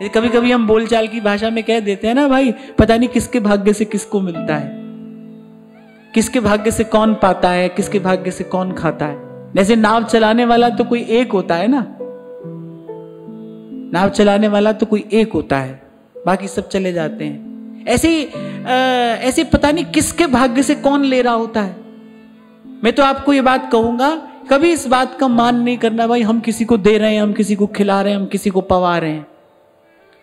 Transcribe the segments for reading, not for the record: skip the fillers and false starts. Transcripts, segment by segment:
कभी कभी हम बोलचाल की भाषा में कह देते हैं ना भाई, पता नहीं किसके भाग्य से किसको मिलता है, किसके भाग्य से कौन पाता है, किसके भाग्य से कौन खाता है। जैसे नाव चलाने वाला तो कोई एक होता है ना, नाव चलाने वाला तो कोई एक होता है, बाकी सब चले जाते हैं। ऐसे पता नहीं किसके भाग्य से कौन ले रहा होता है। मैं तो आपको ये बात कहूंगा, कभी इस बात का मान नहीं करना भाई हम किसी को दे रहे हैं, हम किसी को खिला रहे हैं, हम किसी को पवा रहे हैं,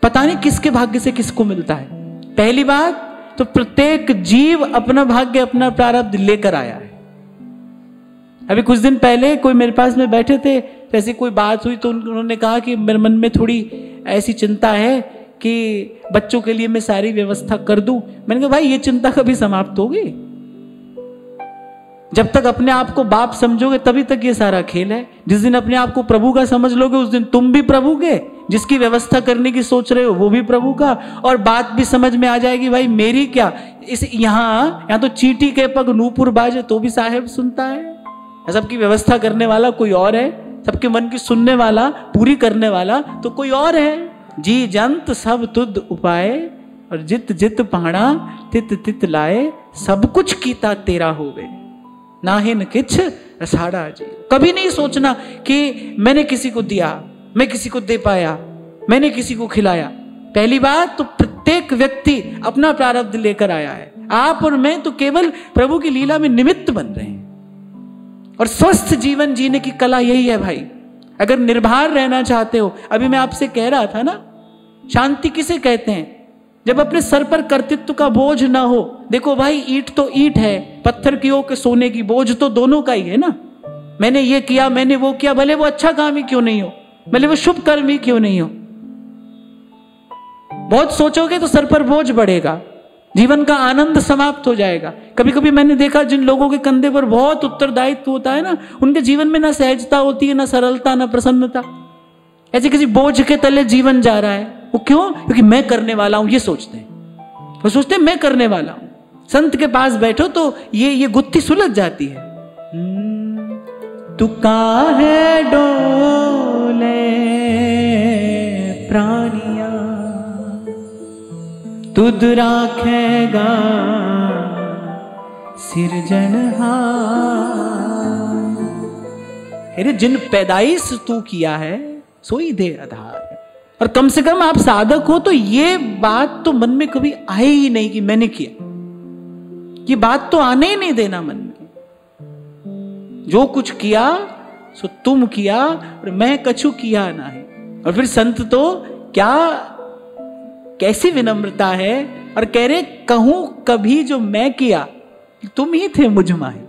पता नहीं किसके भाग्य से किसको मिलता है। पहली बात तो प्रत्येक जीव अपना भाग्य अपना प्रारब्ध लेकर आया है। अभी कुछ दिन पहले कोई मेरे पास में बैठे थे, ऐसी कोई बात हुई तो उन्होंने कहा कि मेरे मन में थोड़ी ऐसी चिंता है कि बच्चों के लिए मैं सारी व्यवस्था कर दूं। मैंने कहा भाई ये चिंता कभी समाप्त होगी? जब तक अपने आप को बाप समझोगे तभी तक ये सारा खेल है। जिस दिन अपने आप को प्रभु का समझ लोगे उस दिन तुम भी प्रभु के, जिसकी व्यवस्था करने की सोच रहे हो वो भी प्रभु का, और बात भी समझ में आ जाएगी भाई मेरी क्या। इस यहाँ तो चींटी के पग नूपुर बाजे तो भी साहेब सुनता है। सबकी व्यवस्था करने वाला कोई और है, सबके मन की सुनने वाला पूरी करने वाला तो कोई और है। जी जंत सब तुद उपाय और जित जित पहाड़ा तित तित लाए, सब कुछ कीता तेरा होवे नाहिन किछ रसाड़ा जी। कभी नहीं सोचना कि मैंने किसी को दिया, मैं किसी को दे पाया, मैंने किसी को खिलाया। पहली बात तो प्रत्येक व्यक्ति अपना प्रारब्ध लेकर आया है। आप और मैं तो केवल प्रभु की लीला में निमित्त बन रहे हैं। और स्वस्थ जीवन जीने की कला यही है भाई। अगर निर्भर रहना चाहते हो, अभी मैं आपसे कह रहा था ना, शांति किसे कहते हैं? जब अपने सर पर कर्तृत्व का बोझ ना हो। देखो भाई ईंट तो ईंट है, पत्थर की हो के सोने की, बोझ तो दोनों का ही है ना। मैंने ये किया, मैंने वो किया, भले वो अच्छा काम ही क्यों नहीं हो, भले वो शुभ कर्म ही क्यों नहीं हो। बहुत सोचोगे तो सर पर बोझ बढ़ेगा, जीवन का आनंद समाप्त हो जाएगा। कभी कभी मैंने देखा जिन लोगों के कंधे पर बहुत उत्तरदायित्व होता है ना, उनके जीवन में ना सहजता होती है, ना सरलता, ना प्रसन्नता। ऐसे किसी बोझ के तले जीवन जा रहा है। वो क्यों? क्योंकि मैं करने वाला हूं, ये सोचते हैं। वो सोचते हैं मैं करने वाला हूं। संत के पास बैठो तो ये गुत्थी सुलझ जाती है। तू काहे डोले प्राणिया तुद राखेगा सिरजनहार। अरे जिन पैदाइश तू किया है सोई दे आधार। और कम से कम आप साधक हो तो ये बात तो मन में कभी आए ही नहीं कि मैंने किया। ये बात तो आने ही नहीं देना मन में। जो कुछ किया सो तुम किया और मैं कछु किया नहीं। और फिर संत तो क्या कैसी विनम्रता है, और कह रहे कहूं कभी जो मैं किया तुम ही थे मुझ माही।